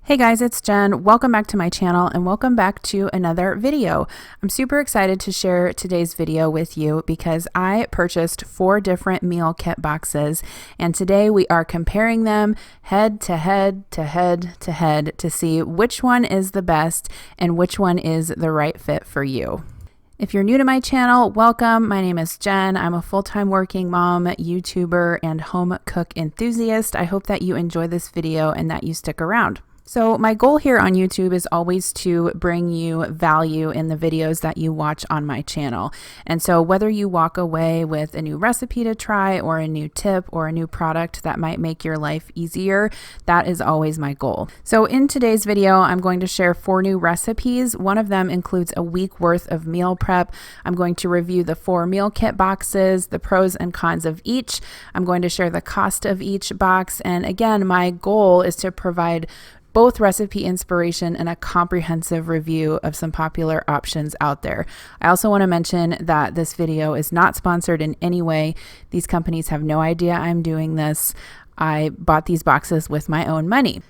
Hey guys, it's Jen. Welcome back to my channel and welcome back to another video. I'm super excited to share today's video with you because I purchased 4 different meal kit boxes and today we are comparing them head to head to head to head to see which one is the best and which one is the right fit for you. If you're new to my channel, welcome. My name is Jen. I'm a full-time working mom, YouTuber, and home cook enthusiast. I hope that you enjoy this video and that you stick around. So my goal here on YouTube is always to bring you value in the videos that you watch on my channel. And so whether you walk away with a new recipe to try or a new tip or a new product that might make your life easier, that is always my goal. So in today's video, I'm going to share 4 new recipes. One of them includes a week worth of meal prep. I'm going to review the 4 meal kit boxes, the pros and cons of each. I'm going to share the cost of each box. And again, my goal is to provide both recipe inspiration and a comprehensive review of some popular options out there. I also want to mention that this video is not sponsored in any way. These companies have no idea I'm doing this. I bought these boxes with my own money.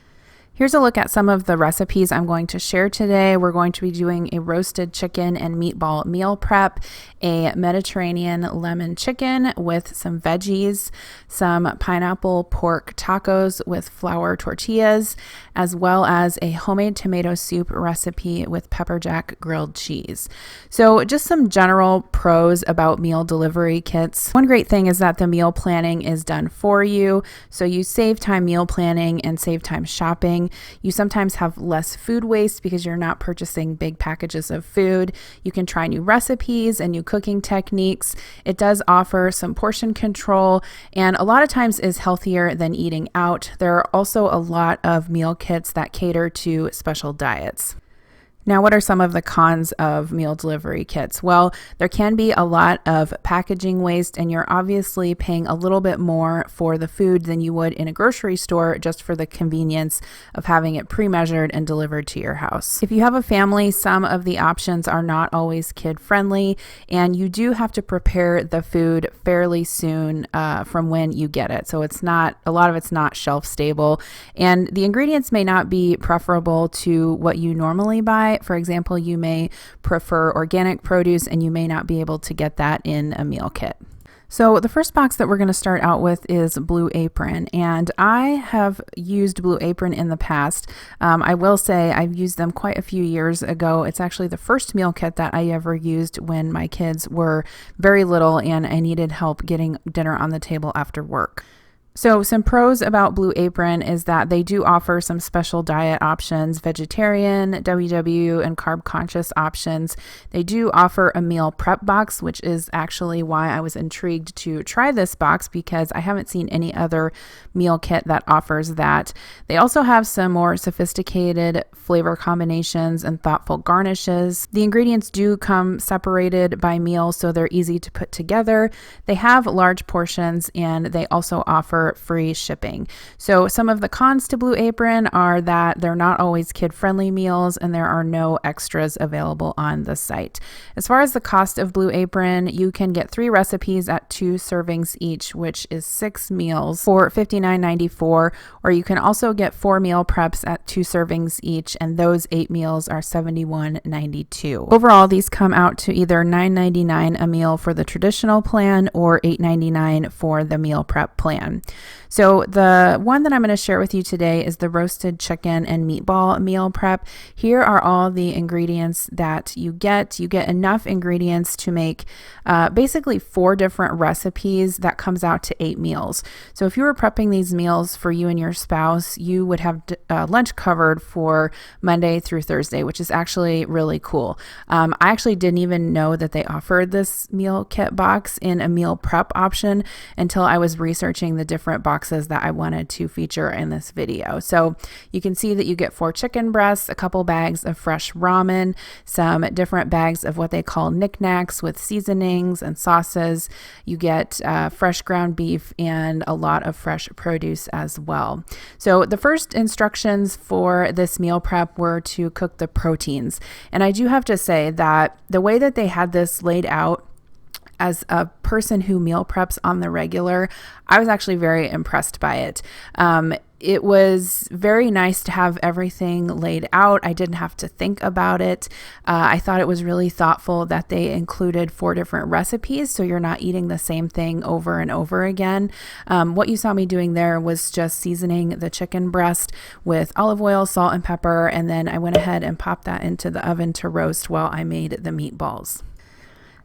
Here's a look at some of the recipes I'm going to share today. We're going to be doing a roasted chicken and meatball meal prep, a Mediterranean lemon chicken with some veggies, some pineapple pork tacos with flour tortillas, as well as a homemade tomato soup recipe with pepper jack grilled cheese. So just some general pros about meal delivery kits. One great thing is that the meal planning is done for you, so you save time meal planning and save time shopping. You sometimes have less food waste because you're not purchasing big packages of food. You can try new recipes and new cooking techniques. It does offer some portion control and a lot of times is healthier than eating out. There are also a lot of meal kits that cater to special diets. Now, what are some of the cons of meal delivery kits? Well, there can be a lot of packaging waste and you're obviously paying a little bit more for the food than you would in a grocery store just for the convenience of having it pre-measured and delivered to your house. If you have a family, some of the options are not always kid-friendly and you do have to prepare the food fairly soon from when you get it. So a lot of it's not shelf stable and the ingredients may not be preferable to what you normally buy. For example, you may prefer organic produce and you may not be able to get that in a meal kit. So the first box that we're going to start out with is Blue Apron, and I have used Blue Apron in the past. I will say I've used them quite a few years ago. It's actually the first meal kit that I ever used when my kids were very little and I needed help getting dinner on the table after work. So some pros about Blue Apron is that they do offer some special diet options, vegetarian, WW, and carb conscious options. They do offer a meal prep box, which is actually why I was intrigued to try this box because I haven't seen any other meal kit that offers that. They also have some more sophisticated flavor combinations and thoughtful garnishes. The ingredients do come separated by meal, so they're easy to put together. They have large portions and they also offer free shipping. So some of the cons to Blue Apron are that they're not always kid-friendly meals and there are no extras available on the site. As far as the cost of Blue Apron, you can get 3 recipes at 2 servings each, which is 6 meals for $59.94, or you can also get 4 meal preps at 2 servings each, and those 8 meals are $71.92. Overall, these come out to either $9.99 a meal for the traditional plan or $8.99 for the meal prep plan. So the one that I'm going to share with you today is the roasted chicken and meatball meal prep. Here are all the ingredients that you get. You get enough ingredients to make basically 4 different recipes that comes out to 8 meals. So if you were prepping these meals for you and your spouse, you would have lunch covered for Monday through Thursday, which is actually really cool. I actually didn't even know that they offered this meal kit box in a meal prep option until I was researching the different boxes that I wanted to feature in this video. So you can see that you get 4 chicken breasts, a couple bags of fresh ramen, some different bags of what they call knickknacks with seasonings and sauces. You get fresh ground beef and a lot of fresh produce as well. So the first instructions for this meal prep were to cook the proteins. And I do have to say that the way that they had this laid out, As a person who meal preps on the regular, I was actually very impressed by it. It was very nice to have everything laid out. I didn't have to think about it. I thought it was really thoughtful that they included 4 different recipes, so you're not eating the same thing over and over again. What you saw me doing there was just seasoning the chicken breast with olive oil, salt, and pepper, and then I went ahead and popped that into the oven to roast while I made the meatballs.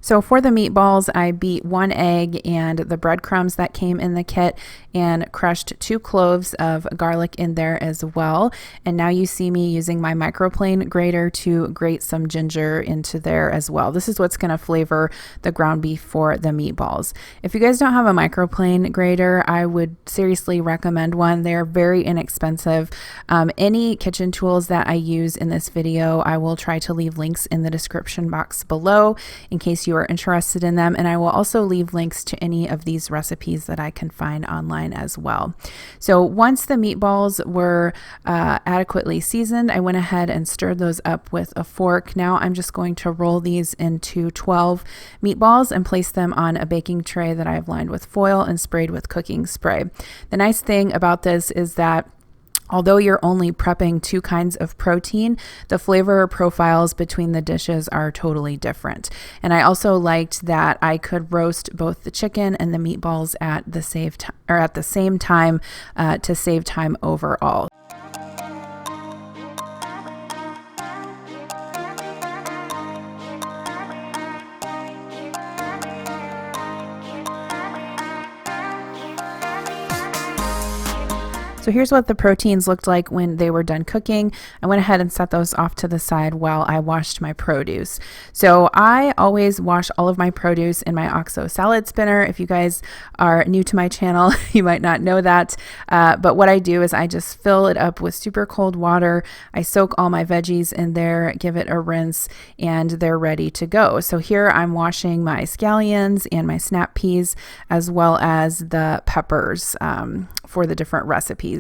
So for the meatballs, I beat 1 egg and the breadcrumbs that came in the kit and crushed 2 cloves of garlic in there as well. And now you see me using my microplane grater to grate some ginger into there as well. This is what's going to flavor the ground beef for the meatballs. If you guys don't have a microplane grater, I would seriously recommend one. They're very inexpensive. Any kitchen tools that I use in this video, I will try to leave links in the description box below in case you are interested in them, and I will also leave links to any of these recipes that I can find online as well. So once the meatballs were adequately seasoned, I went ahead and stirred those up with a fork. Now I'm just going to roll these into 12 meatballs and place them on a baking tray that I've lined with foil and sprayed with cooking spray. The nice thing about this is that although you're only prepping 2 kinds of protein, the flavor profiles between the dishes are totally different. And I also liked that I could roast both the chicken and the meatballs at the same time to save time overall. So here's what the proteins looked like when they were done cooking. I went ahead and set those off to the side while I washed my produce. So I always wash all of my produce in my OXO salad spinner. If you guys are new to my channel, you might not know that. But what I do is I just fill it up with super cold water. I soak all my veggies in there, give it a rinse, and they're ready to go. So here I'm washing my scallions and my snap peas, as well as the peppers for the different recipes.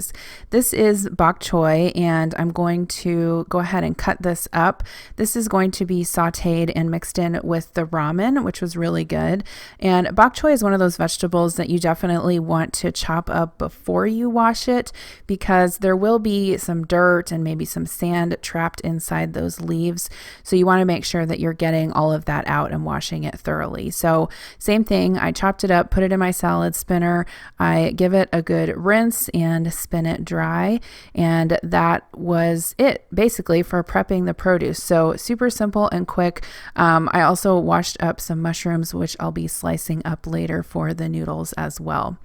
This is bok choy, and I'm going to go ahead and cut this up. This is going to be sauteed and mixed in with the ramen, which was really good. And bok choy is one of those vegetables that you definitely want to chop up before you wash it, because there will be some dirt and maybe some sand trapped inside those leaves. So you want to make sure that you're getting all of that out and washing it thoroughly. So same thing, I chopped it up, put it in my salad spinner. I give it a good rinse and spin it dry, and that was it basically for prepping the produce. So super simple and quick. I also washed up some mushrooms, which I'll be slicing up later for the noodles as well.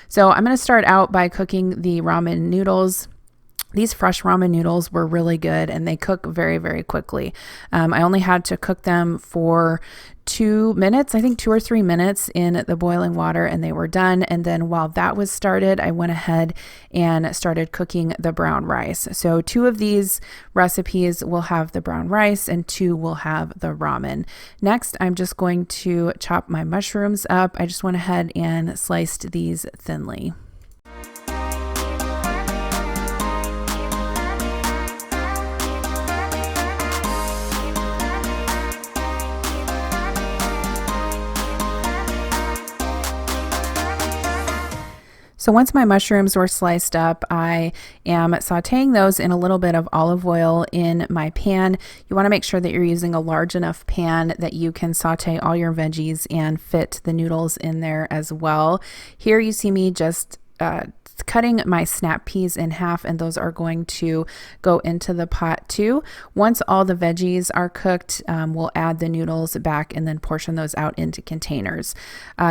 So I'm going to start out by cooking the ramen noodles. These fresh ramen noodles were really good, and they cook very, very quickly. I only had to cook them for 2 minutes, I think 2 or 3 minutes in the boiling water, and they were done. And then while that was started, I went ahead and started cooking the brown rice. So 2 of these recipes will have the brown rice and 2 will have the ramen. Next, I'm just going to chop my mushrooms up. I just went ahead and sliced these thinly. So once my mushrooms were sliced up, I am sauteing those in a little bit of olive oil in my pan. You want to make sure that you're using a large enough pan that you can saute all your veggies and fit the noodles in there as well. Here you see me just cutting my snap peas in half, and those are going to go into the pot too. Once all the veggies are cooked, we'll add the noodles back and then portion those out into containers.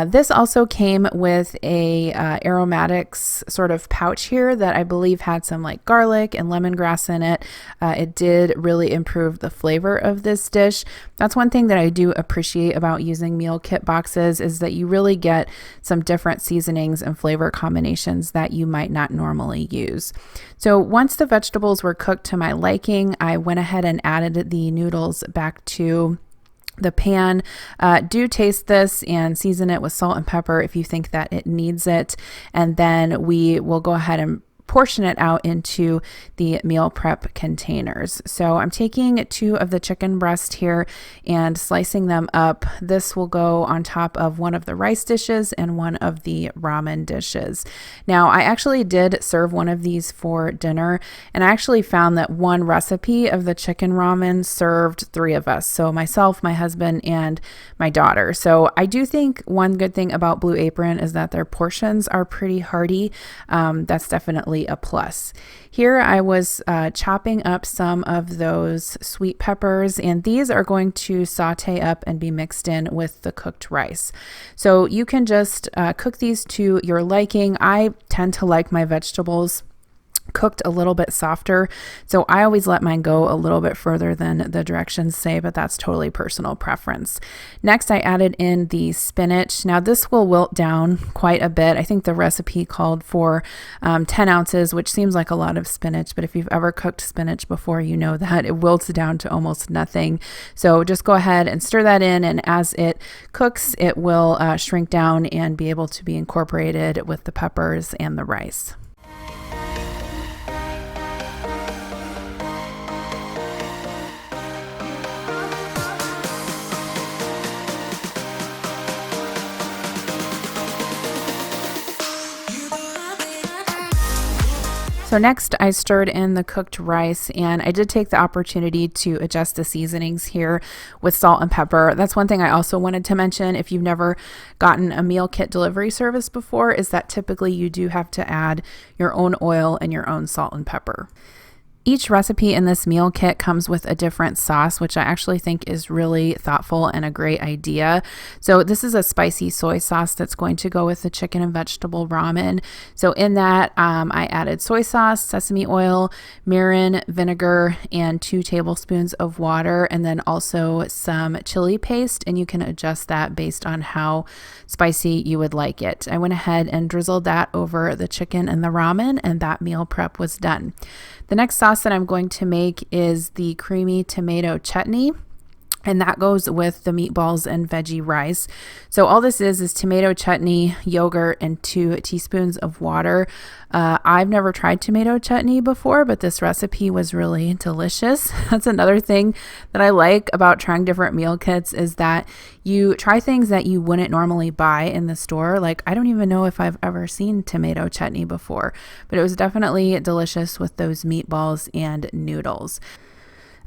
This also came with a aromatics sort of pouch here that I believe had some like garlic and lemongrass in it. It did really improve the flavor of this dish. That's one thing that I do appreciate about using meal kit boxes, is that you really get some different seasonings and flavor combinations that you might not normally use. So once the vegetables were cooked to my liking, I went ahead and added the noodles back to the pan. Do taste this and season it with salt and pepper if you think that it needs it. And then we will go ahead and portion it out into the meal prep containers. So I'm taking 2 of the chicken breast here and slicing them up. This will go on top of one of the rice dishes and one of the ramen dishes. Now, I actually did serve one of these for dinner, and I actually found that one recipe of the chicken ramen served 3 of us. So myself, my husband, and my daughter. So I do think one good thing about Blue Apron is that their portions are pretty hearty. That's definitely a plus. Here I was chopping up some of those sweet peppers, and these are going to saute up and be mixed in with the cooked rice. So you can just cook these to your liking. I tend to like my vegetables cooked a little bit softer, so I always let mine go a little bit further than the directions say, but that's totally personal preference. Next, I added in the spinach. Now this will wilt down quite a bit. I think the recipe called for 10 ounces, which seems like a lot of spinach, but if you've ever cooked spinach before, you know that it wilts down to almost nothing. So just go ahead and stir that in, and as it cooks, it will shrink down and be able to be incorporated with the peppers and the rice. So next I stirred in the cooked rice, and I did take the opportunity to adjust the seasonings here with salt and pepper. That's one thing I also wanted to mention. If you've never gotten a meal kit delivery service before, is that typically you do have to add your own oil and your own salt and pepper. Each recipe in this meal kit comes with a different sauce, which I actually think is really thoughtful and a great idea. So this is a spicy soy sauce that's going to go with the chicken and vegetable ramen. So in that, I added soy sauce, sesame oil, mirin, vinegar, and 2 tablespoons of water, and then also some chili paste, and you can adjust that based on how spicy you would like it. I went ahead and drizzled that over the chicken and the ramen, and that meal prep was done. The next sauce that I'm going to make is the creamy tomato chutney, and that goes with the meatballs and veggie rice. So all this is tomato chutney, yogurt, and 2 teaspoons of water. I've never tried tomato chutney before, but this recipe was really delicious. That's another thing that I like about trying different meal kits, is that you try things that you wouldn't normally buy in the store. Like, I don't even know if I've ever seen tomato chutney before, but it was definitely delicious with those meatballs and noodles.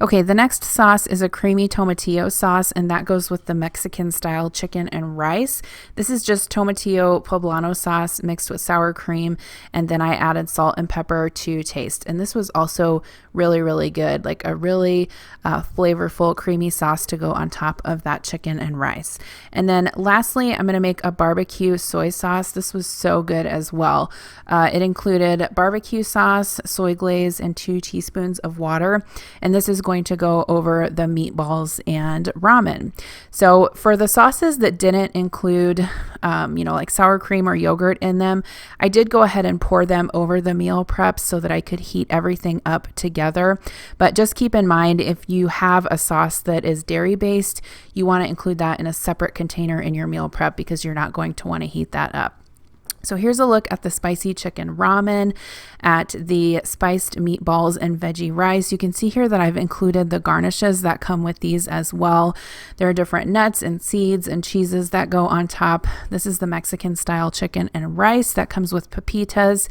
Okay, the next sauce is a creamy tomatillo sauce, and that goes with the Mexican style chicken and rice. This is just tomatillo poblano sauce mixed with sour cream, and then I added salt and pepper to taste. And this was also really, really good, like a really flavorful, creamy sauce to go on top of that chicken and rice. And then lastly, I'm going to make a barbecue soy sauce. This was so good as well. It included barbecue sauce, soy glaze, and 2 teaspoons of water. And this is going to go over the meatballs and ramen. So for the sauces that didn't include, like sour cream or yogurt in them, I did go ahead and pour them over the meal prep so that I could heat everything up together. But just keep in mind, if you have a sauce that is dairy based, you want to include that in a separate container in your meal prep, because you're not going to want to heat that up. So here's a look at the spicy chicken ramen, at the spiced meatballs and veggie rice. You can see here that I've included the garnishes that come with these as well. There are different nuts and seeds and cheeses that go on top. This is the Mexican style chicken and rice that comes with pepitas.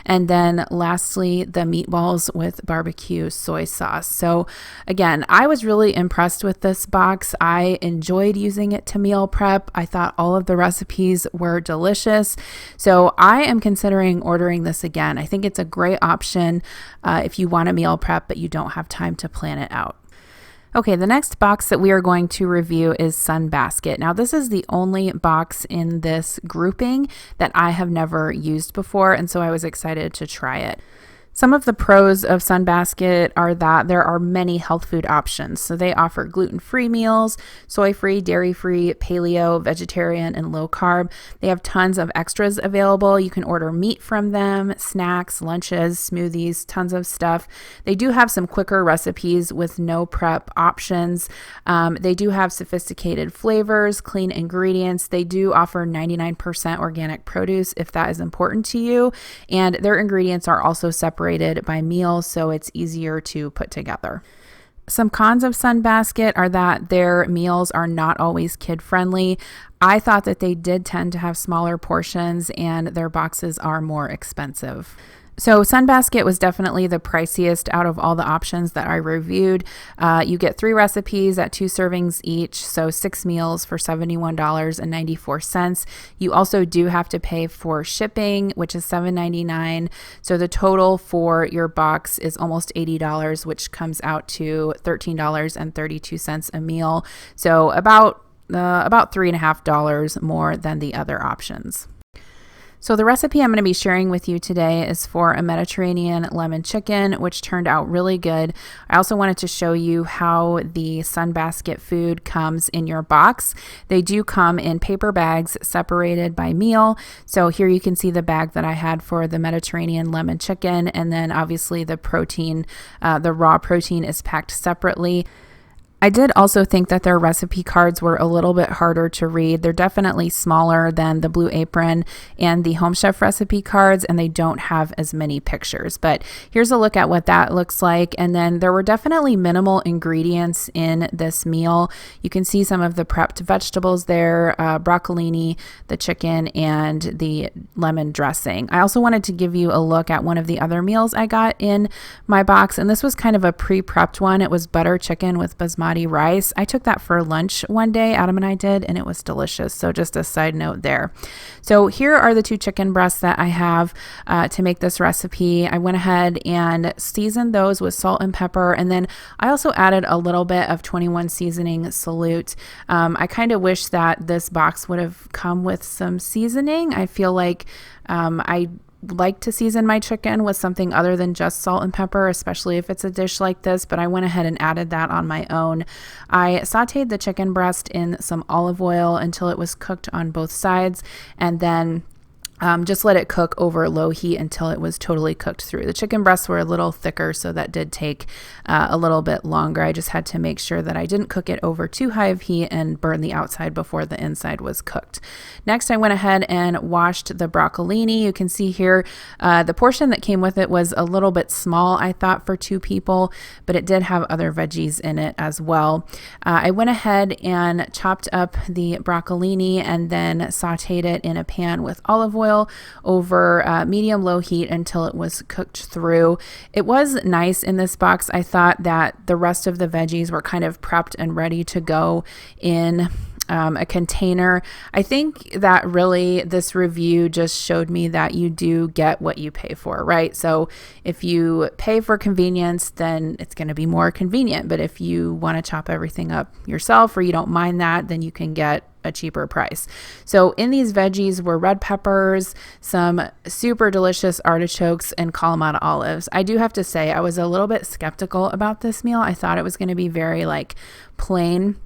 And then lastly, the meatballs with barbecue soy sauce. So again, I was really impressed with this box. I enjoyed using it to meal prep. I thought all of the recipes were delicious. So I am considering ordering this again. I think it's a great option if you want a meal prep, but you don't have time to plan it out. Okay, the next box that we are going to review is Sunbasket. Now, this is the only box in this grouping that I have never used before, and so I was excited to try it. Some of the pros of Sunbasket are that there are many health food options. So they offer gluten-free meals, soy-free, dairy-free, paleo, vegetarian, and low carb. They have tons of extras available. You can order meat from them, snacks, lunches, smoothies, tons of stuff. They do have some quicker recipes with no prep options. They do have sophisticated flavors, clean ingredients. They do offer 99% organic produce if that is important to you. And their ingredients are also separated by meals, so it's easier to put together. Some cons of Sunbasket are that their meals are not always kid-friendly. I thought that they did tend to have smaller portions and their boxes are more expensive. So Sunbasket was definitely the priciest out of all the options that I reviewed. You get 3 recipes at 2 servings each, so 6 meals for $71.94. You also do have to pay for shipping, which is $7.99. So the total for your box is almost $80, which comes out to $13.32 a meal. So about $3.50 more than the other options. So the recipe I'm going to be sharing with you today is for a Mediterranean lemon chicken, which turned out really good. I also wanted to show you how the Sunbasket food comes in your box. They do come in paper bags separated by meal. So here you can see the bag that I had for the Mediterranean lemon chicken, and then obviously the protein, the raw protein is packed separately. I did also think that their recipe cards were a little bit harder to read. They're definitely smaller than the Blue Apron and the Home Chef recipe cards, and they don't have as many pictures. But here's a look at what that looks like. And then there were definitely minimal ingredients in this meal. You can see some of the prepped vegetables there, broccolini, the chicken, and the lemon dressing. I also wanted to give you a look at one of the other meals I got in my box, and this was kind of a pre-prepped one. It was butter chicken with basmati rice. I took that for lunch one day, Adam and I did, and it was delicious. So just a side note there. So here are the 2 chicken breasts that I have to make this recipe. I went ahead and seasoned those with salt and pepper, and then I also added a little bit of 21 seasoning Salute. I kind of wish that this box would have come with some seasoning. I feel like I like to season my chicken with something other than just salt and pepper, especially if it's a dish like this, but I went ahead and added that on my own. I sauteed the chicken breast in some olive oil until it was cooked on both sides, and then just let it cook over low heat until it was totally cooked through. The chicken breasts were a little thicker, so that did take a little bit longer. I just had to make sure that I didn't cook it over too high of heat and burn the outside before the inside was cooked. Next, I went ahead and washed the broccolini. You can see here the portion that came with it was a little bit small, I thought, for 2 people, but it did have other veggies in it as well. I went ahead and chopped up the broccolini and then sauteed it in a pan with olive oil over medium-low heat until it was cooked through. It was nice in this box. I thought that the rest of the veggies were kind of prepped and ready to go in a container. I think that really this review just showed me that you do get what you pay for, right? So if you pay for convenience, then it's going to be more convenient. But if you want to chop everything up yourself or you don't mind that, then you can get a cheaper price. So in these veggies were red peppers, some super delicious artichokes, and Kalamata olives. I do have to say I was a little bit skeptical about this meal. I thought it was going to be very plain,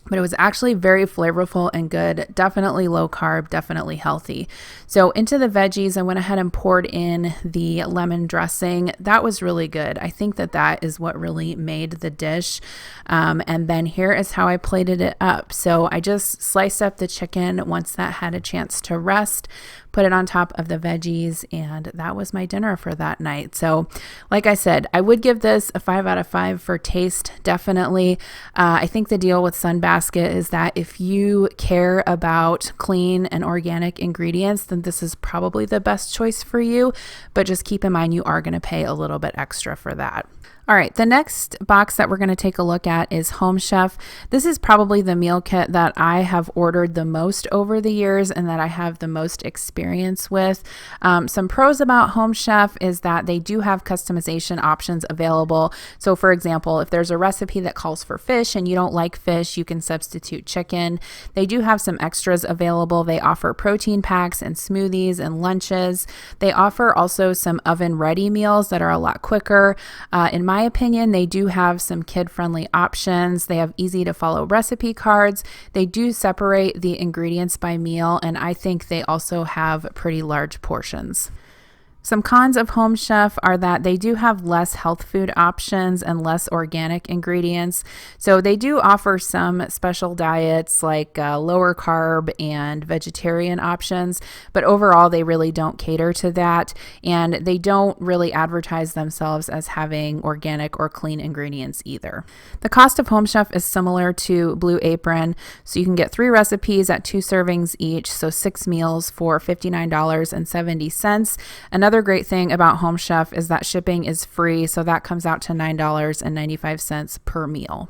but it was actually very flavorful and good. Definitely low carb, definitely healthy. So into the veggies, I went ahead and poured in the lemon dressing. That was really good. I think that that is what really made the dish. And then here is how I plated it up. So I just sliced up the chicken once that had a chance to rest, put it on top of the veggies, and that was my dinner for that night. So like I said, I would give this a 5 out of 5 for taste, definitely. I think the deal with Sunbasket is that if you care about clean and organic ingredients, then this is probably the best choice for you, but just keep in mind you are going to pay a little bit extra for that. All right, the next box that we're going to take a look at is Home Chef. This is probably the meal kit that I have ordered the most over the years and that I have the most experience experience with. Some pros about Home Chef is that they do have customization options available. So for example, if there's a recipe that calls for fish and you don't like fish, you can substitute chicken. They do have some extras available. They offer protein packs and smoothies and lunches. They offer also some oven ready meals that are a lot quicker. In my opinion, they do have some kid-friendly options. They have easy to follow recipe cards. They do separate the ingredients by meal, and I think they also have pretty large portions. Some cons of Home Chef are that they do have less health food options and less organic ingredients. So they do offer some special diets like lower carb and vegetarian options, but overall they really don't cater to that, and they don't really advertise themselves as having organic or clean ingredients either. The cost of Home Chef is similar to Blue Apron, so you can get 3 recipes at 2 servings each, so 6 meals for $59.70. Another great thing about Home Chef is that shipping is free, so that comes out to $9.95 per meal.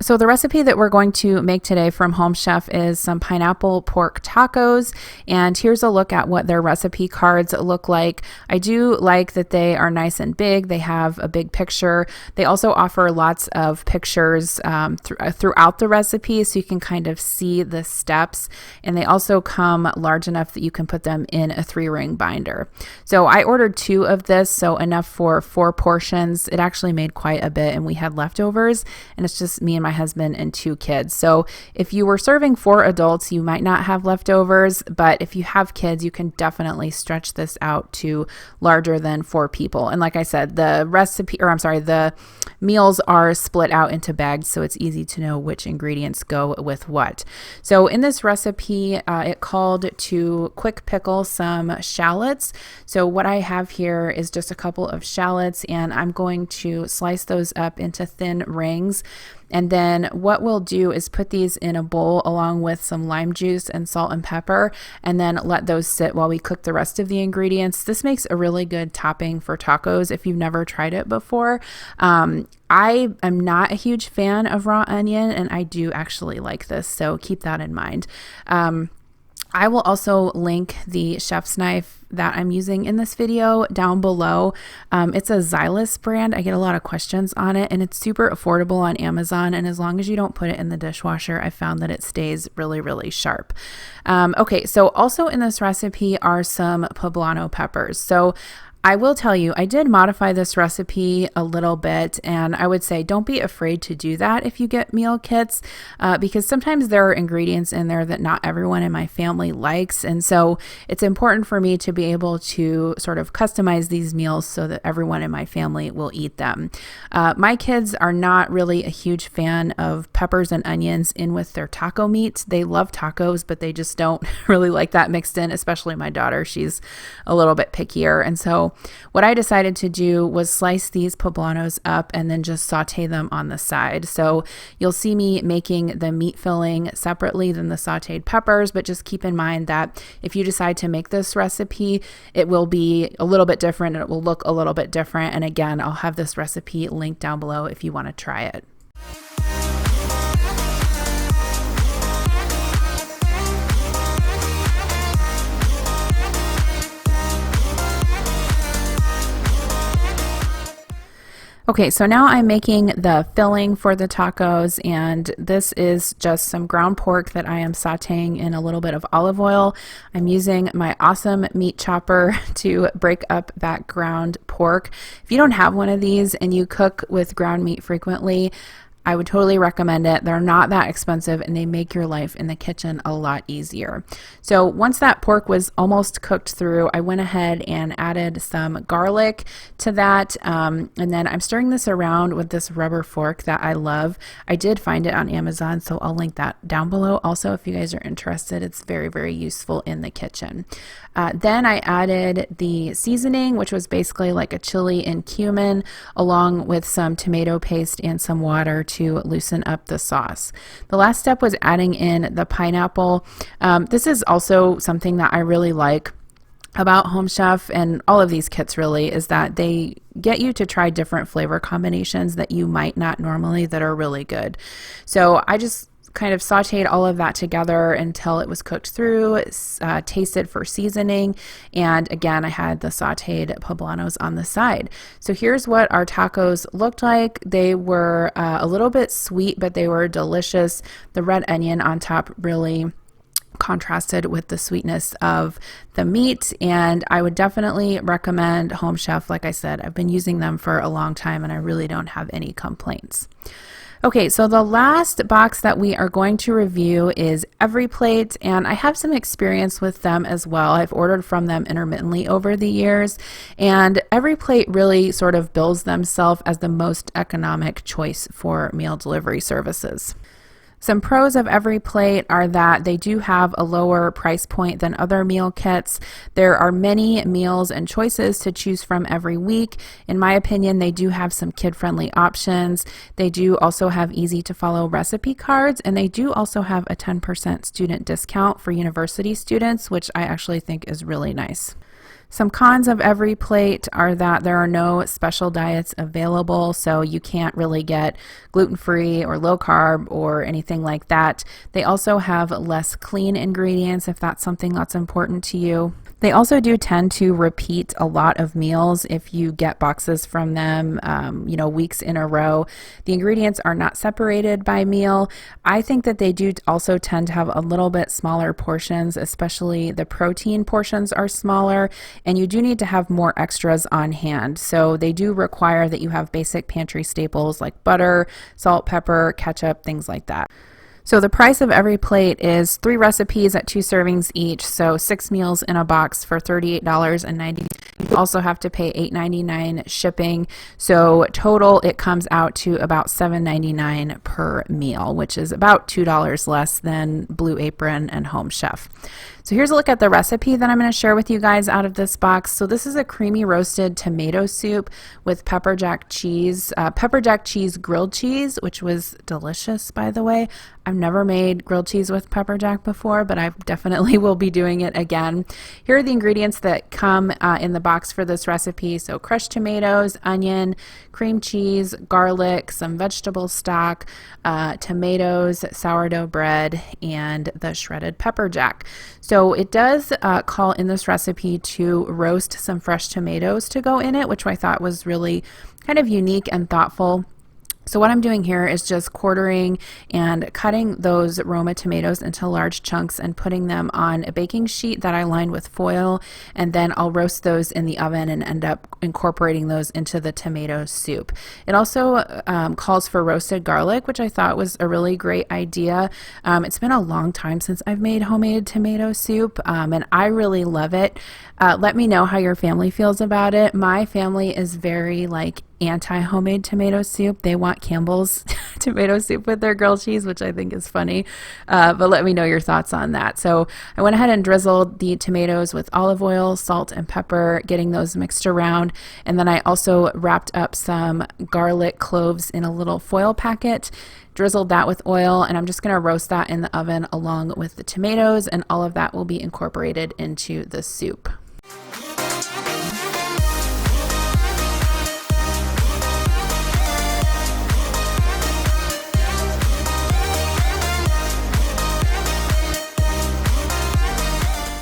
So the recipe that we're going to make today from Home Chef is some pineapple pork tacos, and here's a look at what their recipe cards look like. I do like that they are nice and big. They have a big picture. They also offer lots of pictures throughout the recipe, so you can kind of see the steps, and they also come large enough that you can put them in a 3-ring binder. So I ordered 2 of this, so enough for 4 portions. It actually made quite a bit, and we had leftovers, and it's just me and my husband and 2 kids. So if you were serving 4 adults, you might not have leftovers, but if you have kids, you can definitely stretch this out to larger than 4 people. And like I said, the meals are split out into bags, so it's easy to know which ingredients go with what. So in this recipe, it called to quick pickle some shallots. So what I have here is just a couple of shallots, and I'm going to slice those up into thin rings. And then what we'll do is put these in a bowl along with some lime juice and salt and pepper, and then let those sit while we cook the rest of the ingredients. This makes a really good topping for tacos if you've never tried it before. I am not a huge fan of raw onion, and I do actually like this, so keep that in mind. I will also link the chef's knife that I'm using in this video down below. It's a Xylus brand. I get a lot of questions on it, and it's super affordable on Amazon. And as long as you don't put it in the dishwasher, I found that it stays really, really sharp. Okay, so also in this recipe are some poblano peppers. So I will tell you, I did modify this recipe a little bit, and I would say don't be afraid to do that if you get meal kits, because sometimes there are ingredients in there that not everyone in my family likes, and so it's important for me to be able to sort of customize these meals so that everyone in my family will eat them. My kids are not really a huge fan of peppers and onions in with their taco meat. They love tacos, but they just don't really like that mixed in, especially my daughter. She's a little bit pickier, and so what I decided to do was slice these poblanos up and then just saute them on the side. So you'll see me making the meat filling separately than the sauteed peppers, but just keep in mind that if you decide to make this recipe, it will be a little bit different and it will look a little bit different. And again, I'll have this recipe linked down below if you want to try it. Okay, so now I'm making the filling for the tacos, and this is just some ground pork that I am sauteing in a little bit of olive oil. I'm using my awesome meat chopper to break up that ground pork. If you don't have one of these and you cook with ground meat frequently, I would totally recommend it. They're not that expensive, and they make your life in the kitchen a lot easier. So once that pork was almost cooked through, I went ahead and added some garlic to that. And then I'm stirring this around with this rubber fork that I love. I did find it on Amazon, so I'll link that down below. Also, if you guys are interested, it's very, very useful in the kitchen. Then I added the seasoning, which was basically like a chili and cumin, along with some tomato paste and some water to loosen up the sauce. The last step was adding in the pineapple. This is also something that I really like about Home Chef and all of these kits really, is that they get you to try different flavor combinations that you might not normally, that are really good. So I just kind of sauteed all of that together until it was cooked through, tasted for seasoning, and again, I had the sauteed poblanos on the side. So here's what our tacos looked like. They were a little bit sweet, but they were delicious. The red onion on top really contrasted with the sweetness of the meat, and I would definitely recommend Home Chef. Like I said, I've been using them for a long time and I really don't have any complaints. Okay, so the last box that we are going to review is EveryPlate, and I have some experience with them as well. I've ordered from them intermittently over the years, and EveryPlate really sort of bills themselves as the most economic choice for meal delivery services. Some pros of EveryPlate are that they do have a lower price point than other meal kits. There are many meals and choices to choose from every week. In my opinion, they do have some kid-friendly options. They do also have easy to follow recipe cards, and they do also have a 10% student discount for university students, which I actually think is really nice. Some cons of EveryPlate are that there are no special diets available, so you can't really get gluten-free or low carb or anything like that. They also have less clean ingredients if that's something that's important to you. They also do tend to repeat a lot of meals if you get boxes from them, weeks in a row. The ingredients are not separated by meal. I think that they do also tend to have a little bit smaller portions, especially the protein portions are smaller, and you do need to have more extras on hand. So they do require that you have basic pantry staples like butter, salt, pepper, ketchup, things like that. So the price of EveryPlate is 3 recipes at 2 servings each, so 6 meals in a box for $38.90. You also have to pay $8.99 shipping, so total it comes out to about $7.99 per meal, which is about $2 less than Blue Apron and Home Chef. So here's a look at the recipe that I'm going to share with you guys out of this box. So this is a creamy roasted tomato soup with pepper jack cheese grilled cheese, which was delicious, by the way. I've never made grilled cheese with pepper jack before, but I definitely will be doing it again. Here are the ingredients that come in the box for this recipe. So crushed tomatoes, onion, cream cheese, garlic, some vegetable stock, tomatoes, sourdough bread, and the shredded pepper jack. So it does call in this recipe to roast some fresh tomatoes to go in it, which I thought was really kind of unique and thoughtful. So what I'm doing here is just quartering and cutting those Roma tomatoes into large chunks and putting them on a baking sheet that I lined with foil, and then I'll roast those in the oven and end up incorporating those into the tomato soup. It also calls for roasted garlic, which I thought was a really great idea. It's been a long time since I've made homemade tomato soup, and I really love it. Let me know how your family feels about it. My family is very anti-homemade tomato soup. They want Campbell's tomato soup with their grilled cheese, which I think is funny, but let me know your thoughts on that. So I went ahead and drizzled the tomatoes with olive oil, salt, and pepper, getting those mixed around, and then I also wrapped up some garlic cloves in a little foil packet, drizzled that with oil, and I'm just going to roast that in the oven along with the tomatoes, and all of that will be incorporated into the soup.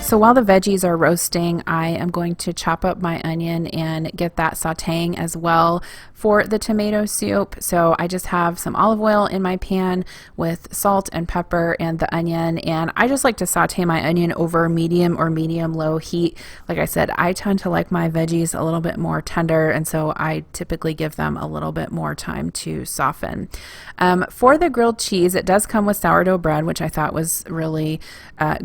So while the veggies are roasting, I am going to chop up my onion and get that sauteing as well for the tomato soup. So I just have some olive oil in my pan with salt and pepper and the onion, and I just like to saute my onion over medium or medium-low heat. Like I said, I tend to like my veggies a little bit more tender, and so I typically give them a little bit more time to soften. For the grilled cheese, it does come with sourdough bread, which I thought was really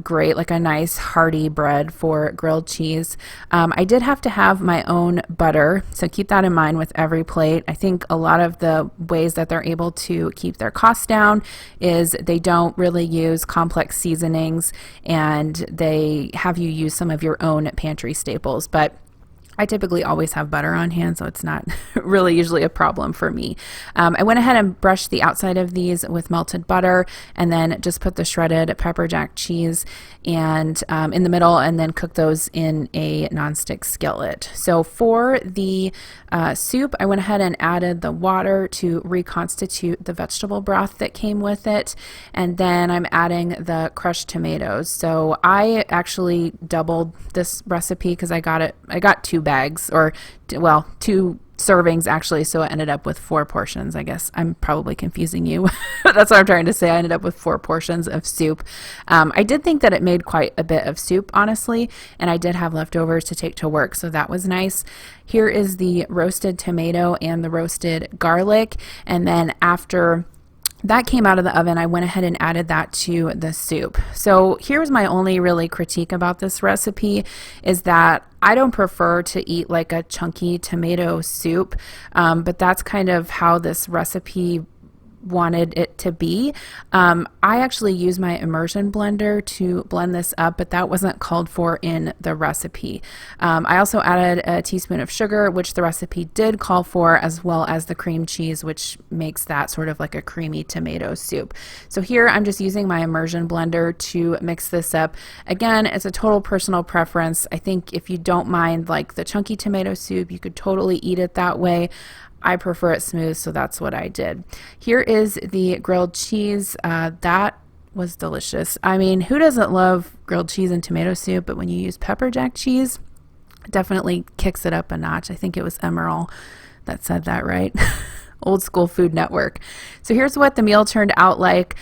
great, like a nice hearty bread for grilled cheese. I did have to have my own butter, so keep that in mind with EveryPlate. I think a lot of the ways that they're able to keep their costs down is they don't really use complex seasonings, and they have you use some of your own pantry staples. But I typically always have butter on hand, so it's not really usually a problem for me. I went ahead and brushed the outside of these with melted butter, and then just put the shredded pepper jack cheese and in the middle, and then cook those in a nonstick skillet. So for the soup, I went ahead and added the water to reconstitute the vegetable broth that came with it, and then I'm adding the crushed tomatoes. So I actually doubled this recipe because I got 2 bags, or well, 2 servings actually, so I ended up with 4 portions. I guess I'm probably confusing you. That's what I'm trying to say. I ended up with 4 portions of soup. I did think that it made quite a bit of soup, honestly, and I did have leftovers to take to work, so that was nice. Here is the roasted tomato and the roasted garlic, and then after that came out of the oven, I went ahead and added that to the soup. So here's my only really critique about this recipe, is that I don't prefer to eat like a chunky tomato soup, but that's kind of how this recipe wanted it to be. I actually use my immersion blender to blend this up, but that wasn't called for in the recipe. I also added a teaspoon of sugar, which the recipe did call for, as well as the cream cheese, which makes that sort of like a creamy tomato soup. So here I'm just using my immersion blender to mix this up. Again, it's a total personal preference. I think if you don't mind like the chunky tomato soup, you could totally eat it that way. I prefer it smooth, so that's what I did. Here is the grilled cheese. That was delicious. I mean, who doesn't love grilled cheese and tomato soup? But when you use pepper jack cheese, it definitely kicks it up a notch. I think it was Emerald that said that, right? Old School Food Network. So here's what the meal turned out like.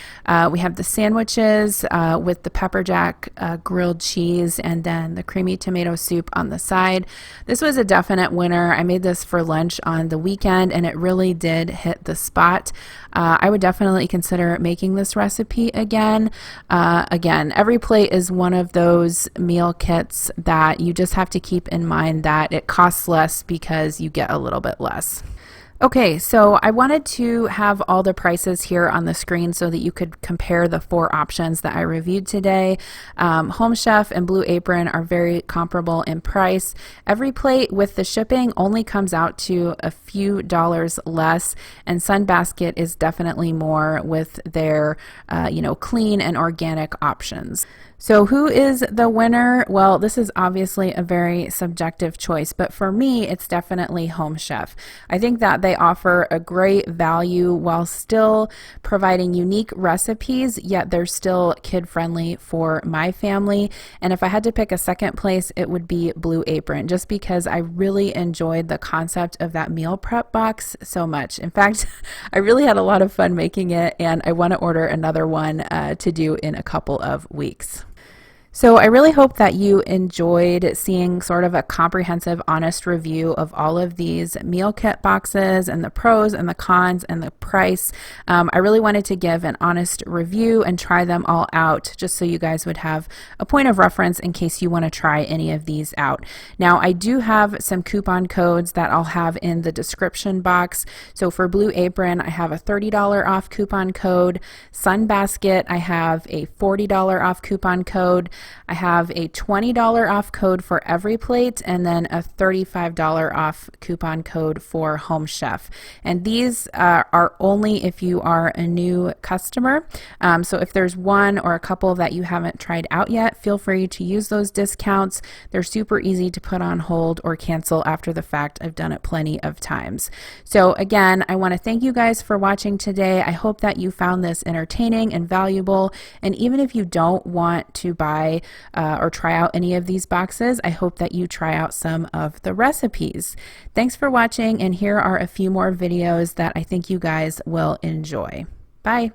We have the sandwiches with the pepper jack grilled cheese, and then the creamy tomato soup on the side. This was a definite winner. I made this for lunch on the weekend, and it really did hit the spot. I would definitely consider making this recipe again. Again, EveryPlate is one of those meal kits that you just have to keep in mind that it costs less because you get a little bit less. Okay, so I wanted to have all the prices here on the screen so that you could compare the 4 options that I reviewed today. Home Chef and Blue Apron are very comparable in price. EveryPlate with the shipping only comes out to a few dollars less, and Sunbasket is definitely more with their clean and organic options. So who is the winner? Well, this is obviously a very subjective choice, but for me, it's definitely Home Chef. I think that they offer a great value while still providing unique recipes, yet they're still kid-friendly for my family. And if I had to pick a second place, it would be Blue Apron, just because I really enjoyed the concept of that meal prep box so much. In fact, I really had a lot of fun making it, and I want to order another one to do in a couple of weeks. So I really hope that you enjoyed seeing sort of a comprehensive, honest review of all of these meal kit boxes and the pros and the cons and the price. I really wanted to give an honest review and try them all out just so you guys would have a point of reference in case you want to try any of these out. Now, I do have some coupon codes that I'll have in the description box. So for Blue Apron, I have a $30 off coupon code. Sunbasket, I have a $40 off coupon code. I have a $20 off code for EveryPlate, and then a $35 off coupon code for Home Chef. And these are only if you are a new customer. So if there's one or a couple that you haven't tried out yet, feel free to use those discounts. They're super easy to put on hold or cancel after the fact. I've done it plenty of times. So again, I want to thank you guys for watching today. I hope that you found this entertaining and valuable. And even if you don't want to buy or try out any of these boxes, I hope that you try out some of the recipes. Thanks for watching, and here are a few more videos that I think you guys will enjoy. Bye.